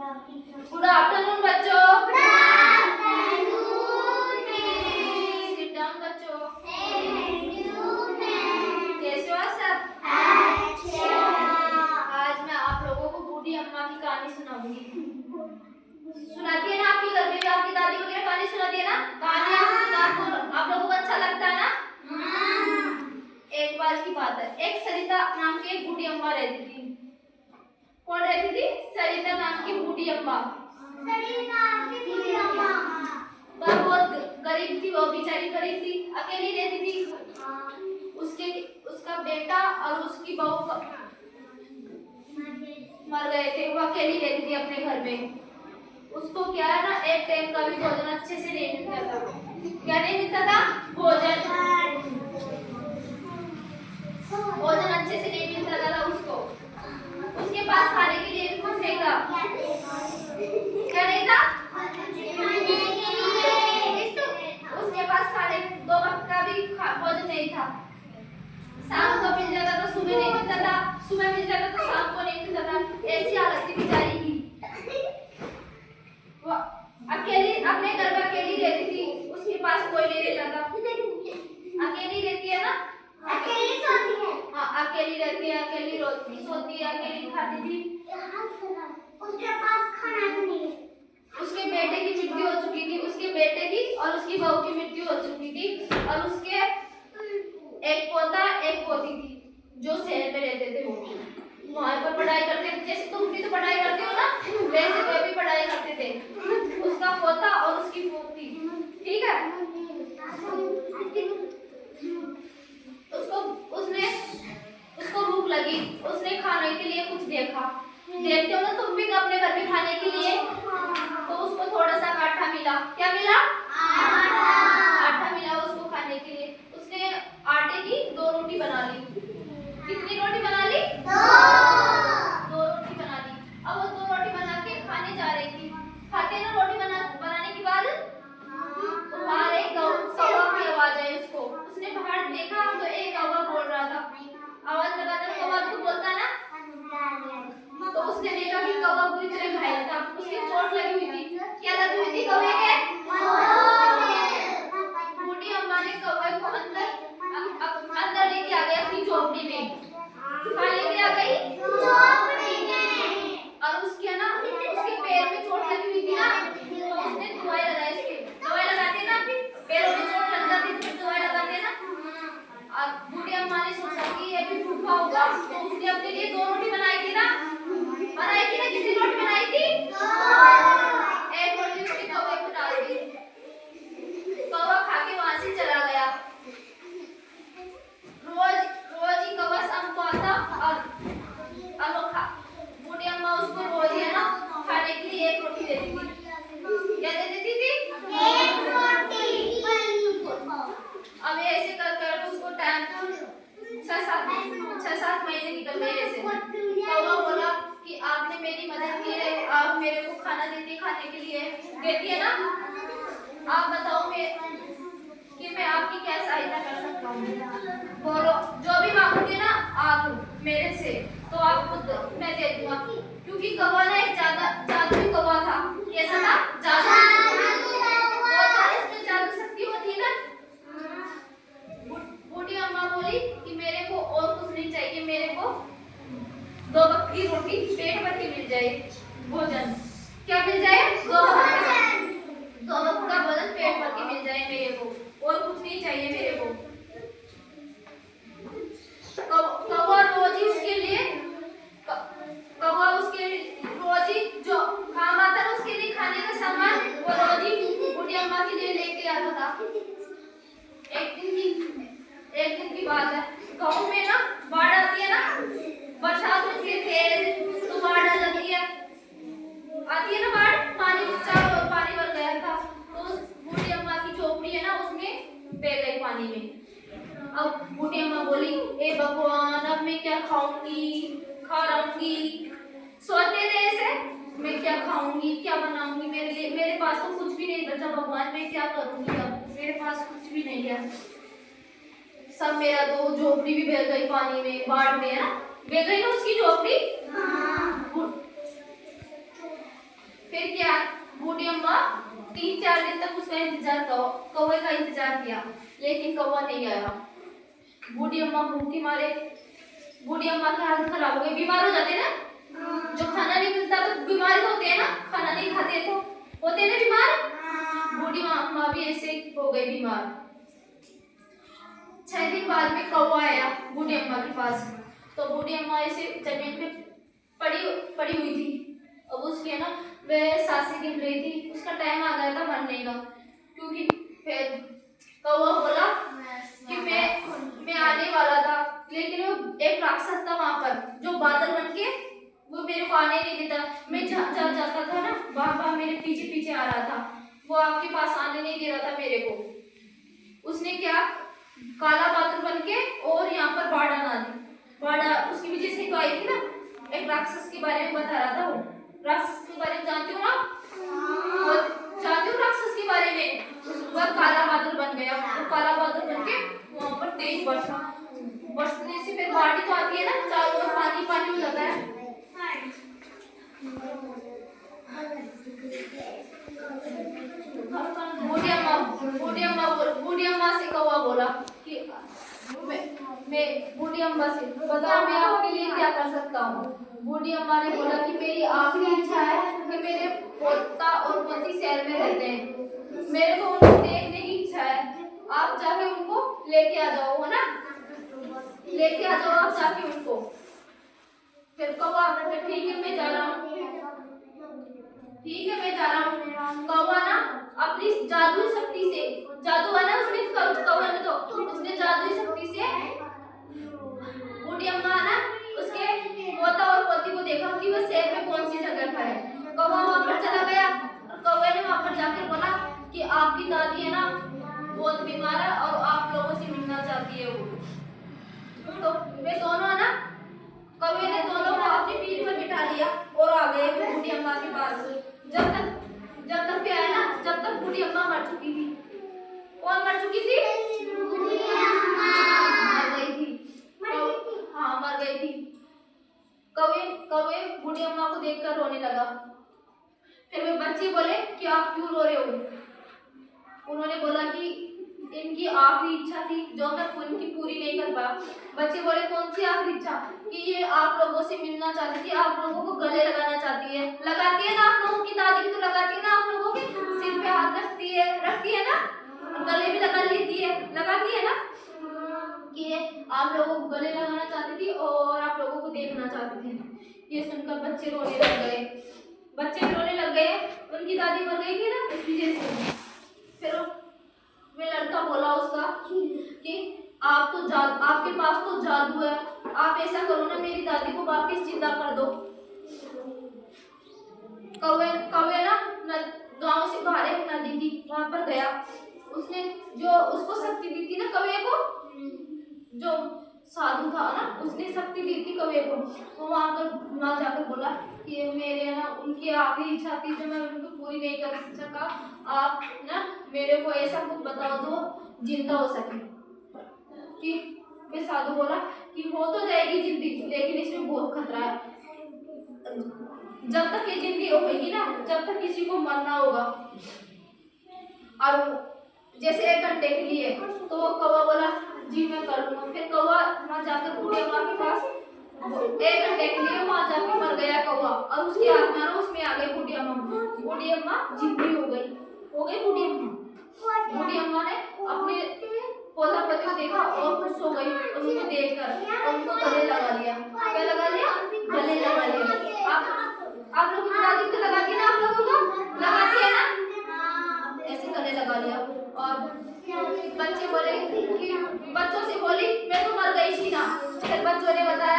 Good afternoon बच्चों। Sit down बच्चों। कैसे हो सब? आज मैं आप लोगों को बूढ़ी अम्मा की कहानी सुनाऊंगी। सुनाती है ना आपके घर में भी आपकी दादी वगैरह कहानी सुनाती है ना? कहानी आप लोगों को अच्छा लगता है ना? एक बार की बात है, एक सरिता नाम की एक बूढ़ी अम्मा रहती थी। कौन रहती थी? सरिता नाम की बूढ़ी अम्मा। वह बहुत गरीब थी, वो बेचारी गरीब थी, अकेली रहती थी। उसका बेटा और उसकी बहू मर गए थे। वो अकेली रहती थी अपने घर में। उसको क्या है ना, एक टाइम का भी भोजन अच्छे से नहीं मिलता था। क्या नहीं मिलता था? भोजन अच्छे से नहीं मिलता था उसको। उसके पास खाने के लिए कुछ नहीं था। क्या नहीं था? उसके पास खाने दो वक्त का भी भोजन नहीं था। शाम को मिल जाता था, सुबह नहीं मिलता था, सुबह मिल जाता था, शाम को नहीं मिलता था। ऐसी हालत थी बेचारी की। वो अकेली अपने घर में अकेली रहती थी, उसके पास कोई नहीं रहता था। अकेली रहती है ना, अकेली सोती है। हाँ, अकेली रहती है, अकेली रोती सोती है, अकेली खाती थी। उसके पास खाना नहीं है। उसके बेटे की मृत्यु हो चुकी थी, उसके बेटे की और उसकी बहू की मृत्यु हो चुकी थी। और उसके एक पोता एक पोती थी जो शहर में रहते थे। वो वहां पर पढ़ाई करते थे, जैसे तुम भी तो पढ़ाई करते हो ना, वैसे वे भी पढ़ाई करते थे। उसका पोता और उसकी पोती, ठीक है। उसको भूख लगी, उसने खाने के लिए कुछ देखा। देखते हो ना तुम भी अपने घर में खाने के लिए, तो उसको थोड़ा सा आटा मिला। क्या मिला? आटा मिला उसको खाने के लिए। उसने आटे की 2 रोटी बना ली। कितनी रोटी बना ली? 2 रोटी बना ली। अब वो 2 रोटी बना के खाने जा रही थी। खाते ना रोटी बनाने के बाद बाहर एक कौवा की आवाज आई उसको। उसने बाहर देखा तो एक कौवा बोल रहा था। आवाज लगाता कौवा तो बोलता ना, तो उसने देखा कि कौवा पूरी तरह घायल था, उसकी चोट लगी हुई थी। क्या लगी हुई थी कौवे के? बूढ़ी अम्मा ने कौवे को अंदर लेके आ गई अपनी झोपड़ी में। कहाँ लेके आ गई? झोपड़ी में। और उसके ना उसके पैर में चोट लगी हुई थी ना, तो उसने दवाई लगाई। इसके दवाई लगाते ना, पैरों में चोट लग जाती थी, दवाई लगाते ना। और बूढ़ी अम्मा ने सोचा कि ये भी भूखा होगा, तो उसने अपने लिए 2 रोटी बनाई थी ना। कितनी रोटी बनाई थी? 1 रोटी उसके कौवे को डाल दी। कौवा खा के वहां से चला गया। रोज ही कौवा शाम को आता और बूढ़ी अम्मा उसको रोज है ना खाने के लिए 1 रोटी देती थी। क्या दे देती थी? 1 रोटी। अब ऐसे कर उसको टाइम 6-7 महीने निकल गए। ऐसे कौवा बोला कि आपने मेरी मदद की है, आप मेरे को खाना देती खाने के लिए देती है ना, आप बताओ कि मैं आपकी क्या सहायता कर सकता हूँ। बोलो, जो भी मांगोगे ना आप मेरे से, तो आप खुद मैं दे दूंगा। क्योंकि कौवा ना एक जादुई कौवा था। कैसा था? इसमें जादू शक्ति होती है ना। बूढ़ी अम्मा बोली कि मेरे को और कुछ नहीं चाहिए, मेरे को 2 वक्त की रोटी पेट भर के मिल जाए। भोजन क्या मिल जाए? 2 वक्त का भोजन पेट भर के मिल जाए मेरे को, और कुछ नहीं चाहिए मेरे को। कौवा रोज ही उसके जो काम आता है उसके लिए खाने का सामान, वो रोज ही बूढ़ी अम्मा के लिए लेके आता था। एक दिन की बात है, गांव में ना बाढ़ आती है ना, बरसात होती है तेज, तो बाढ़ आ जाती है, आती है ना बाढ़, पानी चारों ओर पानी भर गया था। तो उस बूढ़ी अम्मा की झोपड़ी है ना, उसमें बह गई पानी में। अब बूढ़ी अम्मा बोली, ए भगवान, अब मैं क्या खाऊंगी, सोते थे ऐसे, मैं क्या खाऊंगी, क्या बनाऊंगी, मेरे पास तो कुछ भी नहीं बचा भगवान, मैं क्या करूंगी, अब मेरे पास कुछ भी नहीं है। सब मेरा तो झोपड़ी भी बह गई पानी में, बाढ़ में है ना, बह गई ना उसकी झोपड़ी। बूढ़ी अम्मा 3-4 दिन तक उसका इंतजार कौवे का इंतजार किया, लेकिन कौवा नहीं आया। बूढ़ी अम्मा भूख के मारे, बूढ़ी अम्मा की हालत खराब हो गई, बीमार हो जाते ना, जो खाना नहीं मिलता तो बीमार होते हैं ना, खाना नहीं खाते तो होते हैं ना बीमार। बूढ़ी अम्मा भी ऐसे हो गई बीमार। 6 दिन बाद में कौवा आया बूढ़ी अम्मा के पास, तो बूढ़ी अम्मा ऐसे जमीन पे पड़ी हुई थी। अब उसकी है ना वह सांसें गिर रही थी, उसका टाइम आ गया था मरने का। क्योंकि फिर कौवा बोला कि मैं आने वाला था, लेकिन वो एक राक्षस था वहां पर जो बादल बन के वो मेरे को आने नहीं देता। मैं जहाँ जाता था ना वहां मेरे पीछे पीछे आ रहा था, वो आपके पास आने नहीं दे रहा था मेरे को। उसने क्या काला बादल बन के और यहाँ पर बाढ़ आना दी। बाढ़ उसकी वजह से तो आई थी ना, एक राक्षस के बारे में बता रहा था। वो राक्षस के बारे में जानते हो ना, जानते हो राक्षस के बारे में। वह काला बादल बन गया, वो काला बादल बन के वहां पर तेज बरसने से फिर बाढ़ तो आती है ना, चारों ओर पानी पानी हो जाता है। बूढ़ी अम्मा से कौवा बोला कि मैं बूढ़ी अम्मा से बताओ मैं आपके लिए क्या कर सकता हूँ। बूढ़ी अम्मा ने बोला कि मेरी आखिरी इच्छा है कि मेरे पोता और पोती शहर में रहते हैं, मेरे को उनको देखने की इच्छा है, आप जाके उनको लेके आ जाओ, है ना, लेके आ जाओ आप जाके उनको। फिर कौवा ठीक है मैं जा रहा हूँ, ठीक है मैं जा रहा हूँ। कौवा ना अपनी जादुई शक्ति से, जादू है ना उसमें कौवा में, तो उसने जादुई शक्ति से बूढ़ी अम्मा ना उसके पोता और पोती को देखा कि वह शहर में कौन सी जगह पर है। कौवा वहां पर चला गया और कौवे ने वहां पर जाकर बोला कि आपकी दादी है ना बहुत बीमार है और आप लोगों से मिलना चाहती है वो। तो वे दोनों ना कौवे ने दोनों को अपनी पीठ पर बिठा लिया और आ गए बूढ़ी अम्मा के पास। जब तक भी आया ना, जब तक बूढ़ी अम्मा मर चुकी थी। कौन मर चुकी थी? बूढ़ी अम्मा मर गई थी। हाँ मर गई थी। कौवे बूढ़ी अम्मा को देखकर रोने लगा। फिर वे बच्चे बोले कि आप क्यों रो रहे हो? उन्होंने बोला कि इनकी आखिरी इच्छा थी जो मैं उनकी पूरी नहीं कर पाया। बच्चे बोले कौन सी आखिरी इच्छा? कि ये आप लोगों से मिलना चाहती थी, आप लोगों को गले लगाना चाहती है। लगाती है ना आप लोगों की दादी भी, तो लगाती है ना आप लोगों के सिर पे हाथ रखती है ना, गले भी लगा लेती है, लगाती है ना, कि आप लोगों को गले लगाना चाहती थी और आप लोगों को देखना चाहती थी। ये सुनकर बच्चे रोने लग गए, बच्चे रोने लग गए। उनकी दादी मर गई थी ना इस वजह से। फिर वे लड़का बोला उसका कि आप तो आपके पास तो जादू है, आप ऐसा करो ना मेरी दादी को वापस जिंदा कर दो। कौवे ना गांव से बाहर एक नदी थी, वहां पर गया। उसने जो उसको शक्ति दी थी ना कौवे को, जो साधु था ना उसने शक्ति दी थी कौवे को, वो वहां जाकर बोला कि मेरे ना उनकी आखिरी इच्छा थी जो मैं उनको पूरी नहीं कर सका, आप ना मेरे को ऐसा कुछ बताओ जो जिंदा हो सके। कि वे साधु बोला कि हो तो जाएगी जिंदगी, लेकिन इसमें बहुत खतरा है। जब तक ये जिंदगी होगी ना, जब तक किसी को मरना होगा, और जैसे 1 घंटे के लिए। तो वो कौवा बोला जी मैं कर लूंगा। फिर कौवा वहां जाकर बूढ़ी अम्मा के पास 1 घंटे के लिए वहां जाकर मर गया कौवा, और उसकी आत्मा ना उसमें आ गई बूढ़ी अम्मा। बूढ़ी अम्मा जिंदी हो गई बूढ़ी अम्मा। बूढ़ी अम्मा ने अपने पोता पोती को देखा और खुश हो गई उनको देखकर, उनको गले लगा लिया। क्या लगा लिया? गले लगा लिया। आप लोग की दादी तो लगाती है ना, आप लोगों को लगाती है ना, ऐसे गले लगा लिया। और बच्चे बोले कि बच्चों से बोली मैं तो मर गई थी ना। फिर बच्चों ने बताया